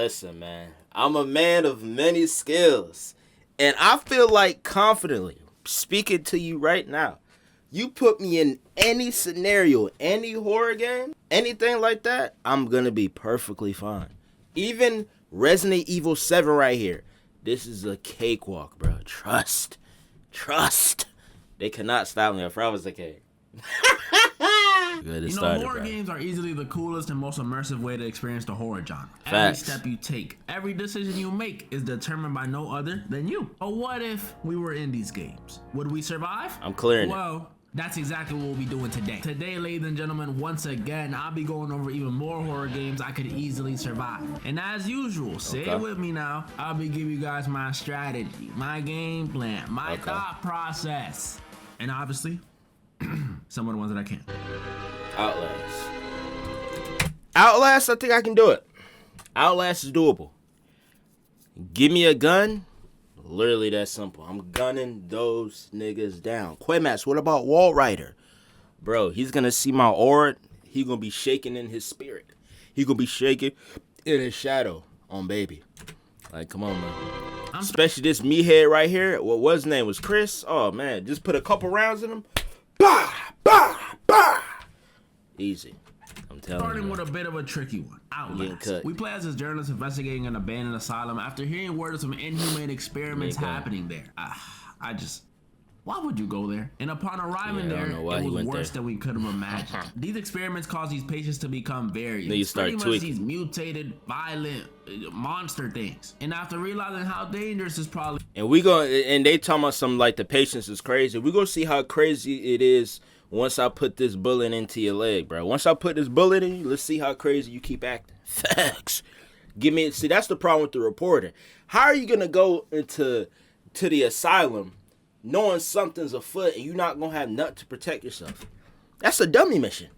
Listen, man. I'm a man of many skills. And I feel like confidently speaking to you right now, you put me in any scenario, any horror game, anything like that, I'm going to be perfectly fine. Even Resident Evil 7 right here. This is a cakewalk, bro. Trust. They cannot stop me. I promise they can't. Horror games are easily the coolest and most immersive way to experience the horror genre. Facts. Every step you take, every decision you make is determined by no other than you. But what if we were in these games? Would we survive? I'm clearing it. Well, that's exactly what we'll be doing today. Today, ladies and gentlemen, once again, I'll be going over even more horror games I could easily survive. And as usual, say it with me now, I'll be giving you guys my strategy, my game plan, my thought process. And obviously, some of the ones that I can't. Outlast, I think I can do it. Outlast is doable. Give me a gun. Literally that simple. I'm gunning those niggas down. Quemax, what about Wall Rider? Bro, he's going to see my aura. He's going to be shaking in his spirit. He's going to be shaking in his shadow on baby. Like, come on, man. Especially this meathead right here. What his name was? Chris? Oh, man. Just put a couple rounds in him. Bah! Bah! Bah! Easy. I'm telling you. Starting with a bit of a tricky one. Outlast. We play as this journalist investigating an abandoned asylum after hearing word of some inhumane experiments happening there. Why would you go there? And upon arriving there, it was worse than we could have imagined. These experiments cause these patients to become variants. Then you start pretty much tweaking. These mutated, violent monster things. And after realizing how dangerous it's probably... And they talking about some like the patients is crazy. We gonna see how crazy it is once I put this bullet into your leg, bro. Once I put this bullet in you, let's see how crazy you keep acting. Facts. See, that's the problem with the reporter. How are you gonna go to the asylum knowing something's afoot and you're not gonna have nothing to protect yourself? That's a dummy mission.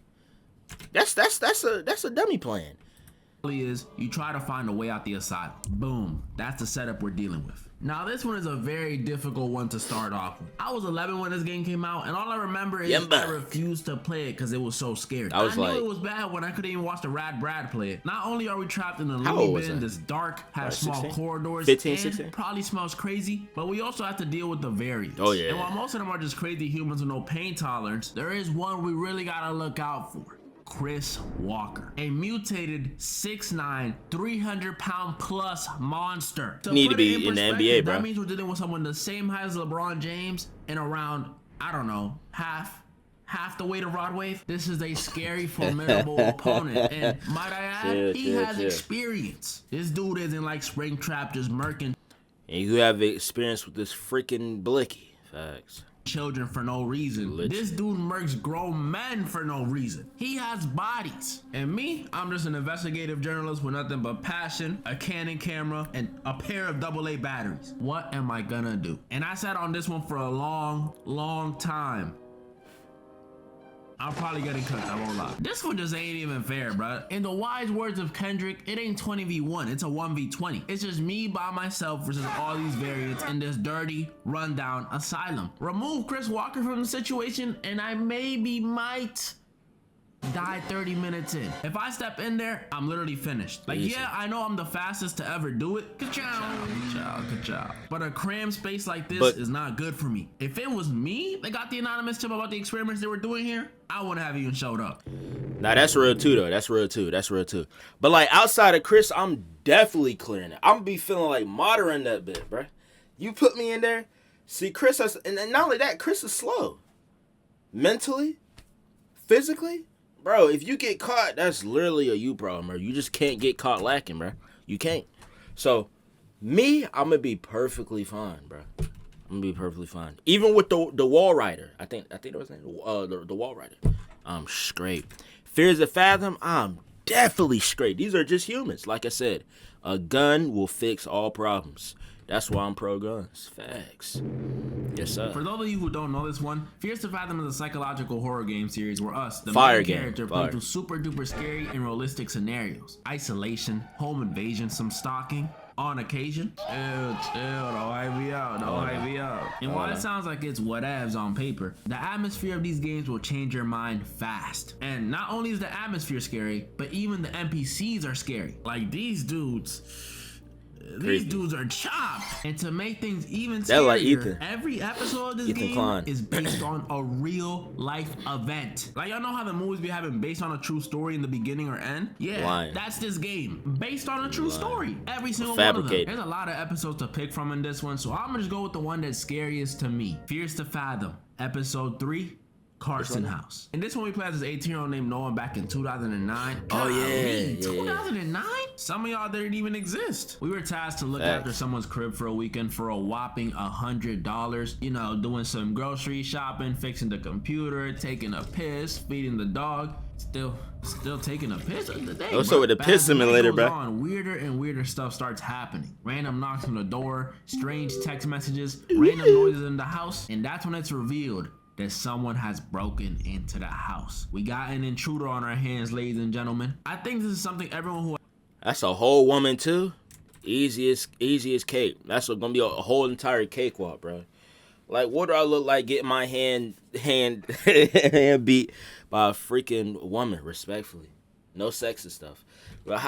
That's a dummy plan. Is you try to find a way out the asylum. Boom. That's the setup we're dealing with. Now this one is a very difficult one to start off with. I was 11 when this game came out, and all I remember is I refused to play it because it was so scary. I knew it was bad when I couldn't even watch the Rad Brad play it. Not only are we trapped in a loony bin that's dark, has small 16? corridors, 15, and 16? probably smells crazy, but we also have to deal with the variants. Oh yeah. And while most of them are just crazy humans with no pain tolerance, there is one we really gotta look out for. Chris Walker, a mutated 6'9", 300-pound plus monster. Need to be in the NBA, bro. That means we're dealing with someone the same height as LeBron James and around, I don't know, half the weight of Rod Wave. This is a scary, formidable opponent, and might I add, he has experience. This dude isn't like Springtrap just murking. And you have experience with this freaking blicky. Facts. Children for no reason. This dude murks grown men for no reason. He has bodies. And me, I'm just an investigative journalist with nothing but passion, a Canon camera, and a pair of AA batteries. What am I gonna do? And I sat on this one for a long time. I'm probably getting cooked, I won't lie. This one just ain't even fair, bro. In the wise words of Kendrick, it ain't 20v1, it's a 1v20. It's just me by myself versus all these variants in this dirty, rundown asylum. Remove Chris Walker from the situation, and I might die 30 minutes in. If I step in there, I'm literally finished. Like, yeah, I know I'm the fastest to ever do it. Ka-chow. But a crammed space like this is not good for me. If it was me that got the anonymous tip about the experiments they were doing here, I wouldn't have even showed up. Nah, that's real too, though. That's real too. But like outside of Chris, I'm definitely clearing it. I'm be feeling like modern that bit, bro. You put me in there. See, Chris has, and not only that, Chris is slow. Mentally, physically. Bro, if you get caught, that's literally a you problem, bro. You just can't get caught lacking, bro. You can't. So, me, I'm going to be perfectly fine, bro. I'm going to be perfectly fine. Even with the Wall Rider. I think that was his name. The Wall Rider. I'm straight. Fears of Fathom, I'm definitely straight. These are just humans. Like I said, a gun will fix all problems. That's why I'm pro guns. Facts. Yes, sir. For those of you who don't know this one, Fears to Fathom is a psychological horror game series where us, the main character, play through super duper scary and realistic scenarios. Isolation, home invasion, some stalking. on occasion. Chill, don't hype me out, don't hype me out. And while it sounds like it's whatevs on paper, the atmosphere of these games will change your mind fast. And not only is the atmosphere scary, but even the NPCs are scary. Like these dudes are chopped. And to make things even scarier, like Ethan. Every episode of this Ethan game Klein. is based on a real life event. Like y'all know how the movies be having based on a true story in the beginning or end? Yeah, Lying. that's this game. Based on a true story. Every single Fabricated. one of them. There's a lot of episodes to pick from in this one, so I'm gonna just go with the one that's scariest to me. Fears to Fathom, episode 3. Carson House. And this one we played as this 18-year-old named Noah back in 2009. Oh, yeah. 2009? Some of y'all didn't even exist. We were tasked to look after someone's crib for a weekend for a whopping $100. You know, doing some grocery shopping, fixing the computer, taking a piss, feeding the dog. Still taking a piss of the day. What's up with the piss simulator, bro? On, weirder and weirder stuff starts happening. Random knocks on the door, strange text messages, random noises in the house, and that's when it's revealed that someone has broken into the house. We got an intruder on our hands, ladies and gentlemen. I think this is something everyone who... That's a whole woman too. Easy as cake. That's gonna be a whole entire cakewalk, bro. Like, what do I look like getting my hand beat by a freaking woman? Respectfully, no sexist stuff. But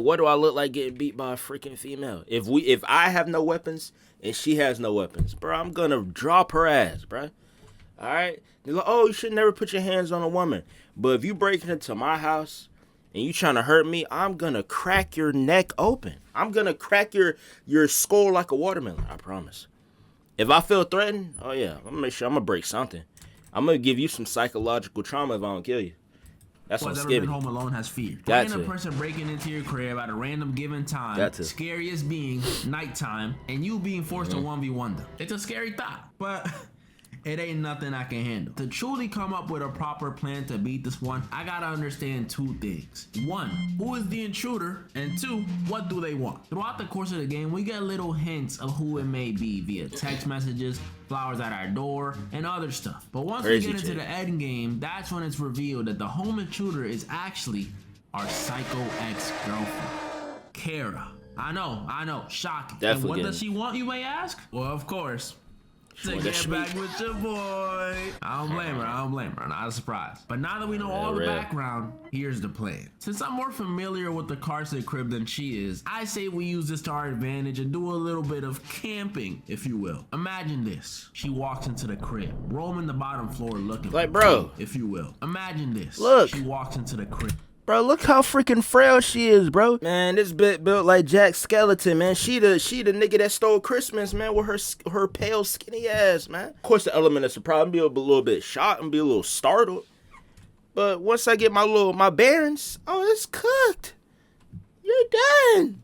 what do I look like getting beat by a freaking female? If I have no weapons and she has no weapons, bro, I'm gonna drop her ass, bro. All right? They're like, oh, you should never put your hands on a woman. But if you break into my house and you trying to hurt me, I'm going to crack your neck open. I'm going to crack your skull like a watermelon, I promise. If I feel threatened, oh, yeah, I'm going to make sure I'm going to break something. I'm going to give you some psychological trauma if I don't kill you. That's what's ever been home alone has fear. Random person breaking into your crib at a random given time. Scariest being nighttime, and you being forced to 1v1 them. It's a scary thought, but... it ain't nothing I can handle. To truly come up with a proper plan to beat this one, I gotta understand 2 things. 1, who is the intruder? And 2, what do they want? Throughout the course of the game, we get little hints of who it may be via text messages, flowers at our door, and other stuff. But once we get into the end game, that's when it's revealed that the home intruder is actually our psycho ex-girlfriend, Kara. I know, shocking. Definitely. And what does she want, you may ask? Well, of course, to get back with your boy. I don't blame her, not a surprise. But now that we know all the background, here's the plan. Since I'm more familiar with the Carson crib than she is, I say we use this to our advantage and do a little bit of camping, if you will. Imagine this. She walks into the crib, roaming the bottom floor looking like, for bro, if you will. Imagine this. Look. She walks into the crib. Bro, look how freaking frail she is, bro. Man, this bit built like Jack Skeleton, man. She the nigga that stole Christmas, man, with her pale, skinny ass, man. Of course, the element of surprise, I'm be a little bit shocked and be a little startled. But once I get my bearings, oh, it's cooked. You're done.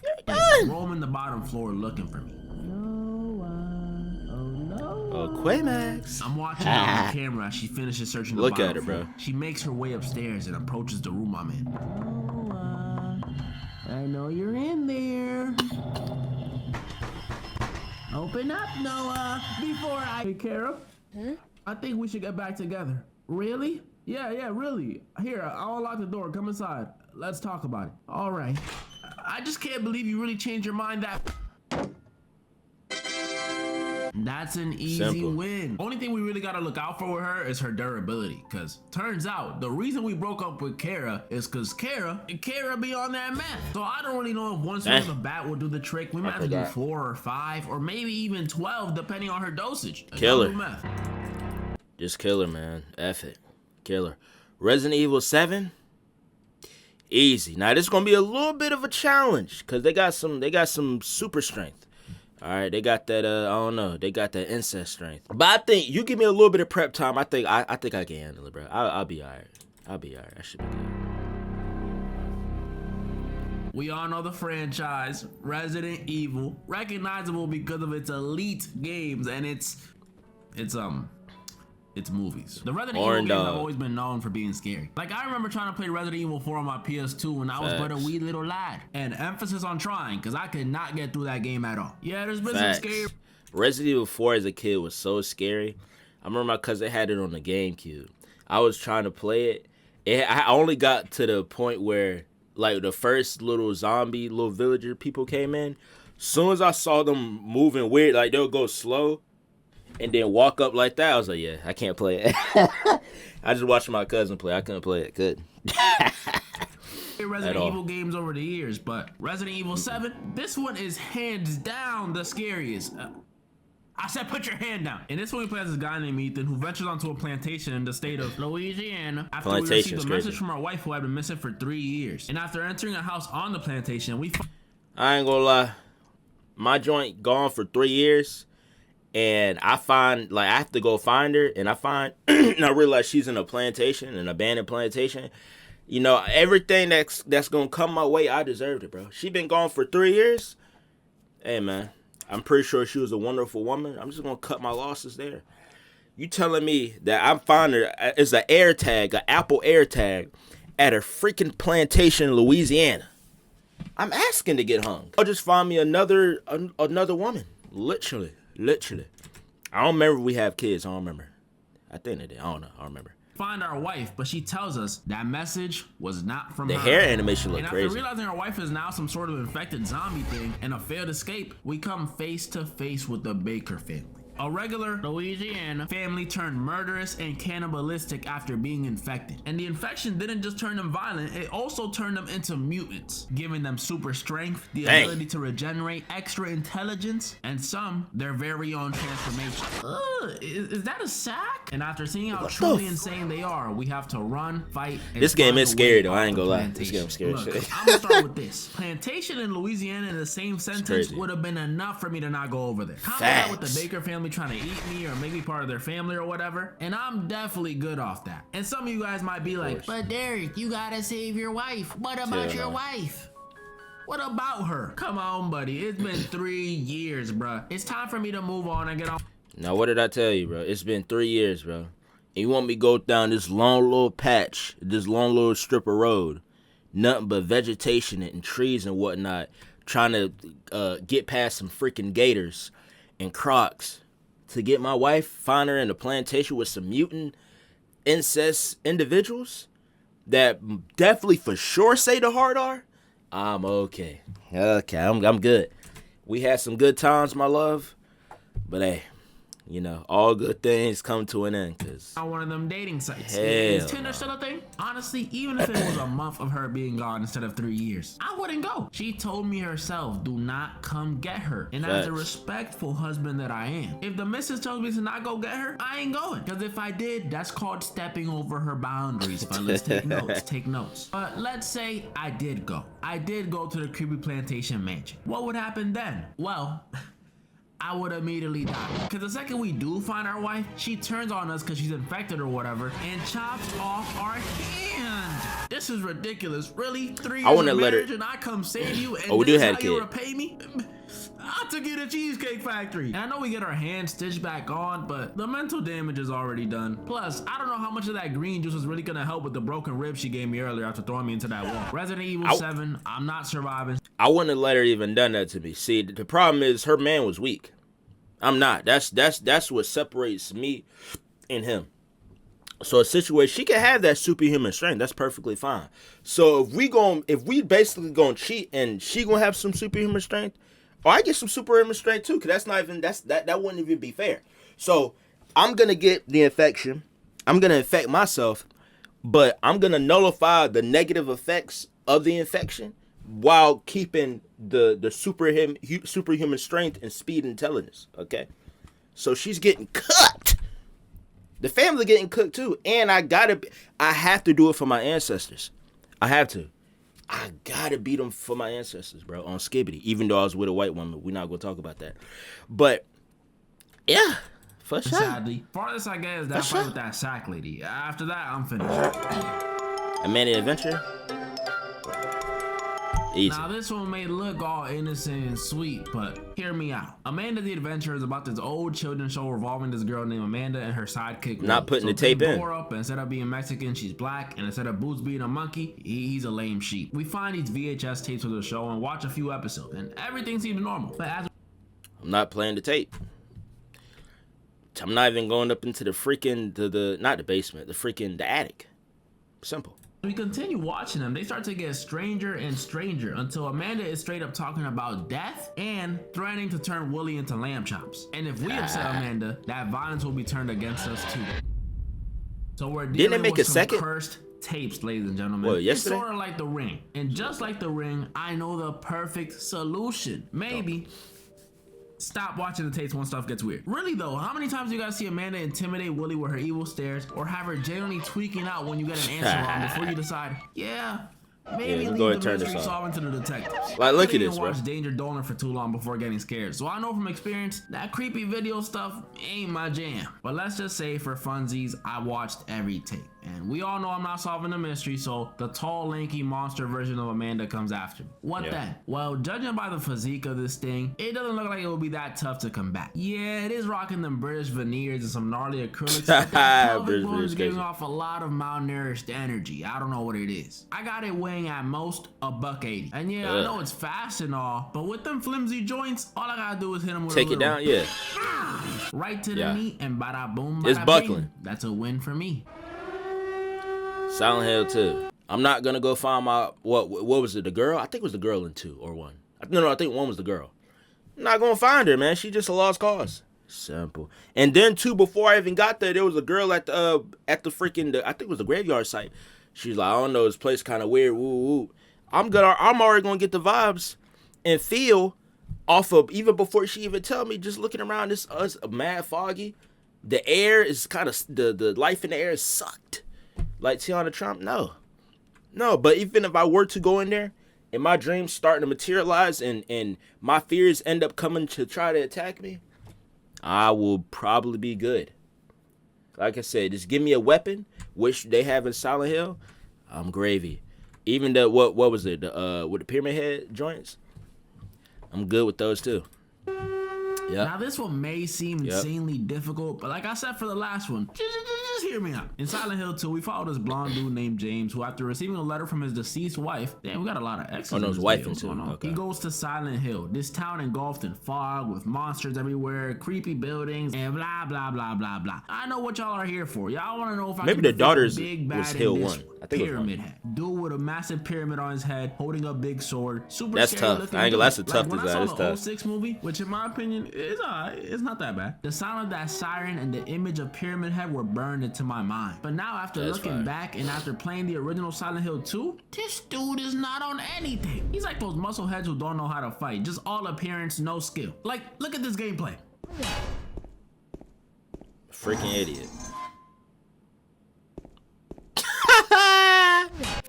You're done. Roaming the bottom floor looking for me. Quaymax. I'm watching her on camera as she finishes searching the Look bottom at her, floor. bro. She makes her way upstairs and approaches the room I'm in. I know you're in there. Open up, Noah, before I... Hey, Kara? I think we should get back together. Really? Yeah, really. Here, I'll lock the door. Come inside. Let's talk about it. All right. I just can't believe you really changed your mind that... That's an easy win. Only thing we really gotta look out for with her is her durability. Cause turns out the reason we broke up with Kara is cause Kara be on that meth. So I don't really know if one swing of the bat will do the trick. We might have to do 4 or 5 or maybe even 12 depending on her dosage. Kill her. Just kill her, man. F it. Kill her. Resident Evil 7. Easy. Now this is gonna be a little bit of a challenge cause they got some super strength. All right, they got that. I don't know. They got that incest strength. But I think you give me a little bit of prep time. I think I can handle it, bro. I'll be all right. I should be good. We all know the franchise, Resident Evil, recognizable because of its elite games and its movies. The Resident Evil games have always been known for being scary. Like, I remember trying to play Resident Evil 4 on my PS2 when I was but a wee little lad. And emphasis on trying, because I could not get through that game at all. Yeah, there's been some scary... Resident Evil 4 as a kid was so scary. I remember my cousin had it on the GameCube. I was trying to play it. I only got to the point where, like the first little zombie, little villager people came in, soon as I saw them moving weird, like they'll go slow and then walk up like that, I was like, yeah, I can't play it. I just watched my cousin play. I couldn't play it. Good. Resident Evil games over the years, but Resident Evil 7, this one is hands down the scariest. I said put your hand down. And this one we play as a guy named Ethan who ventures onto a plantation in the state of Louisiana after we received a message from our wife who had been missing for 3 years. And after entering a house on the plantation, I ain't gonna lie. My joint gone for 3 years. And I find, like, I have to go find her. And I find, and I realize she's in a plantation, an abandoned plantation. You know, everything that's gonna come my way, I deserved it, bro. She been gone for 3 years. Hey, man. I'm pretty sure she was a wonderful woman. I'm just gonna cut my losses there. You telling me that I'm finding her as an air tag, an Apple air tag, at a freaking plantation in Louisiana? I'm asking to get hung. I'll just find me another woman. Literally. I don't remember if we have kids. I don't remember. I think they did. I don't know. I don't remember. Find our wife, but she tells us that message was not from her. The hair animation looked crazy. And after realizing our wife is now some sort of infected zombie thing and a failed escape, we come face to face with the Baker family. A regular Louisiana family turned murderous and cannibalistic after being infected. And the infection didn't just turn them violent, it also turned them into mutants, giving them super strength, the ability to regenerate, extra intelligence, and some, their very own transformation. Is that a sack? And after seeing how truly insane they are, we have to run, fight, and this game is scary though, I ain't gonna lie. This game is scary. Look, I'm gonna start with this. Plantation in Louisiana in the same sentence would have been enough for me to not go over there. Comment out with the Baker family trying to eat me or make me part of their family or whatever, and I'm definitely good off that. And some of you guys might be like, but Derek, you gotta save your wife. What about your wife? What about her? Come on, buddy. It's been 3 years, bruh. It's time for me to move on and get on. Now, what did I tell you, bro? It's been 3 years, bro. And you want me to go down this long little patch, this long little strip of road, nothing but vegetation and trees and whatnot, trying to get past some freaking gators and crocs to get my wife, find her in a plantation with some mutant incest individuals that definitely for sure say the hard R. I'm okay. Okay, I'm good. We had some good times, my love. But hey, you know, all good things come to an end, cause on one of them dating sites. Hell is Tinder still a thing? Honestly, even if it was a month of her being gone instead of 3 years, I wouldn't go. She told me herself, do not come get her. And as a respectful husband that I am, if the missus tells me to not go get her, I ain't going. Cause if I did, that's called stepping over her boundaries, fellas. Take notes, take notes. But let's say I did go. I did go to the creepy plantation mansion. What would happen then? Well, I would immediately die. Because the second we do find our wife, she turns on us because she's infected or whatever and chops off our hand. This is ridiculous. Really? 3 years of marriage and I come save you and this is how you repay me? I took you to Cheesecake Factory. And I know we get our hands stitched back on, but the mental damage is already done. Plus, I don't know how much of that green juice is really gonna help with the broken ribs she gave me earlier after throwing me into that wall. Resident Evil 7, I'm not surviving. I wouldn't have let her even done that to me. See, the problem is her man was weak. I'm not. That's what separates me and him. So a situation, she can have that superhuman strength. That's perfectly fine. So if we basically gonna cheat and she gonna have some superhuman strength, or I get some superhuman strength too, because that wouldn't even be fair. So I'm gonna get the infection. I'm gonna infect myself, but I'm gonna nullify the negative effects of the infection while keeping the superhuman strength and speed and intelligence. Okay, so she's getting cut. The family getting cooked too, and I have to do it for my ancestors. I gotta beat them for my ancestors, bro, on Skibbity. Even though I was with a white woman, we're not gonna talk about that. But yeah, for sure. Sadly, farthest I get is that fight with that sack lady. After that, I'm finished. Amanda Adventure. Easy. Now this one may look all innocent and sweet, but hear me out. Amanda the Adventure is about this old children's show revolving this girl named Amanda and her sidekick. Not putting the tape in. Up, instead of being Mexican, she's black, and instead of Boots being a monkey, he's a lame sheep. We find these VHS tapes of the show and watch a few episodes, and everything seems normal. But as I'm not playing the tape. I'm not even going up into the freaking not the basement, the attic. Simple. We continue watching them. They start to get stranger and stranger until Amanda is straight up talking about death and threatening to turn Willie into lamb chops. And if we upset Amanda, that violence will be turned against us too. So we're dealing with some cursed tapes, ladies and gentlemen. Well, yesterday? It's sort of like The Ring. And just like The Ring, I know the perfect solution. Maybe stop watching the tapes when stuff gets weird. Really though, how many times do you guys see Amanda intimidate Willie with her evil stares, or have her genuinely tweaking out when you get an answer wrong before you decide, maybe leave the mystery solving to the detectives? Like, look at this, bro. Watch Danger Donor for too long before getting scared. So I know from experience that creepy video stuff ain't my jam. But let's just say for funsies, I watched every tape. And we all know I'm not solving the mystery, so the tall, lanky monster version of Amanda comes after me. What then? Well, judging by the physique of this thing, it doesn't look like it will be that tough to combat. Yeah, it is rocking them British veneers and some gnarly acrylics, but that pelvic bone is giving off a lot of malnourished energy. I don't know what it is. I got it weighing at most $180. And yeah, I know it's fast and all, but with them flimsy joints, all I gotta do is hit them with take it down, right to the knee, and bada boom, bada it's buckling. Bing. That's a win for me. Silent Hill 2. I'm not gonna go find my what was it? The girl? I think it was the girl in 2 or 1. No, I think 1 was the girl. I'm not gonna find her, man. She just a lost cause. Simple. And then 2, before I even got there was a girl at the freaking I think it was the graveyard site. She's like, I don't know, this place kind of weird. Woo woo. I'm already gonna get the vibes and feel off of, even before she even tell me. Just looking around, this mad foggy. The air is kind of the life in the air is sucked. Like Tiana Trump, no. But even if I were to go in there and my dreams starting to materialize and my fears end up coming to try to attack me, I will probably be good. Like I said, just give me a weapon, which they have in Silent Hill, I'm gravy. Even the what was it? With the pyramid head joints, I'm good with those too. Yeah. Now this one may seem insanely difficult, but like I said for the last one, just hear me out. In Silent Hill 2, we followed this blonde dude named James, who after receiving a letter from his deceased wife, damn, we got a lot of exes. Oh no, his wife in 2. Okay. He goes to Silent Hill, this town engulfed in fog with monsters everywhere, creepy buildings, and blah blah blah blah blah. I know what y'all are here for. Y'all want to know if maybe the daughters was Hill 1. I think pyramid head. Dude with a massive pyramid on his head, holding a big sword. Super that's scary tough. I ain't gonna. That's a tough design. When I saw the 06 movie, which in my opinion is alright, it's not that bad. The sound of that siren and the image of Pyramid Head were burned into my mind. But now after looking back and after playing the original Silent Hill 2, this dude is not on anything. He's like those muscle heads who don't know how to fight. Just all appearance, no skill. Like, look at this gameplay. Freaking idiot.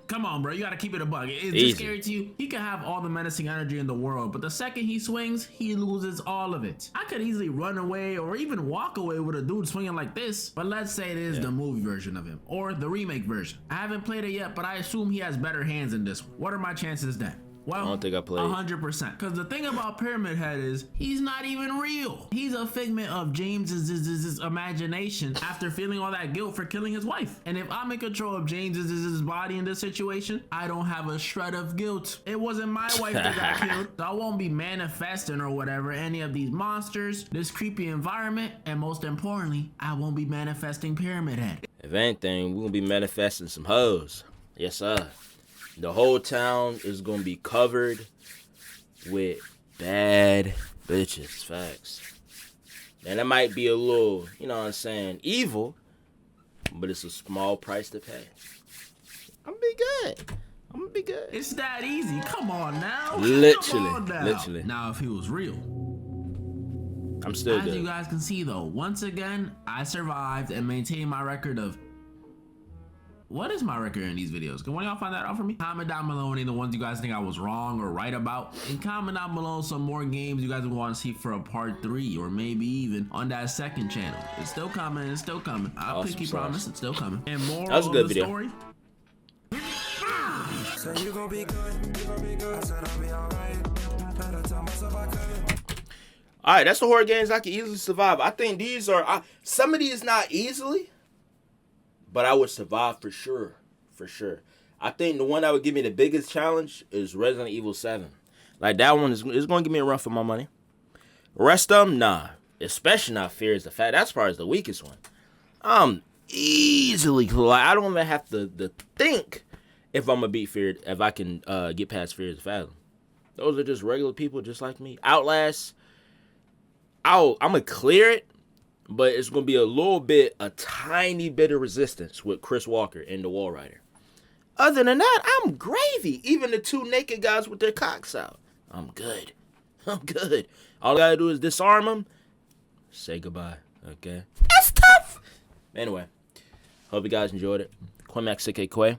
Come on, bro. You gotta keep it a bug. Is this scary to you? He can have all the menacing energy in the world, but the second he swings, he loses all of it. I could easily run away or even walk away with a dude swinging like this, but let's say it is the movie version of him or the remake version. I haven't played it yet, but I assume he has better hands in this one. What are my chances then? Well, I don't think I played 100%. Because the thing about Pyramid Head is he's not even real. He's a figment of James's imagination after feeling all that guilt for killing his wife. And if I'm in control of James's body in this situation, I don't have a shred of guilt. It wasn't my wife that got killed, so I won't be manifesting or whatever any of these monsters, this creepy environment, and most importantly, I won't be manifesting Pyramid Head. If anything, we're gonna be manifesting some hoes. Yes, sir. The whole town is gonna be covered with bad bitches. Facts. And it might be a little, you know what I'm saying, evil, but it's a small price to pay. I'm gonna be good. It's that easy. Come on now. Literally. Now, if he was real, I'm still good. As you guys can see, though, once again, I survived and maintained my record of. What is my record in these videos? Can one of y'all find that out for me? Comment down below any of the ones you guys think I was wrong or right about. And comment down below some more games you guys would want to see for a part 3 or maybe even on that second channel. It's still coming. It's still coming. I'll pinky promise it's still coming. And more that was a good video. Story. So you gon' be good. I said I'll be alright. Better tell myself I could. Alright, that's the horror games I can easily survive. I think these are some of these not easily, but I would survive for sure. For sure. I think the one that would give me the biggest challenge is Resident Evil 7. Like, that one is going to give me a run for my money. Rest of them, nah. Especially not Fear is the Fact. That's probably the weakest one. Easily, like, I don't even have to think if I'm gonna beat Fear, if I can get past Fears of Fathom. Those are just regular people just like me. Outlast, I'm gonna clear it, but it's gonna be a tiny bit of resistance with Chris Walker and the Wall Rider. Other than that, I'm gravy. Even the two naked guys with their cocks out, I'm good. I'm good. All I gotta do is disarm them, say goodbye. Okay, that's tough. Anyway, hope you guys enjoyed it. Quemax 6K Quay.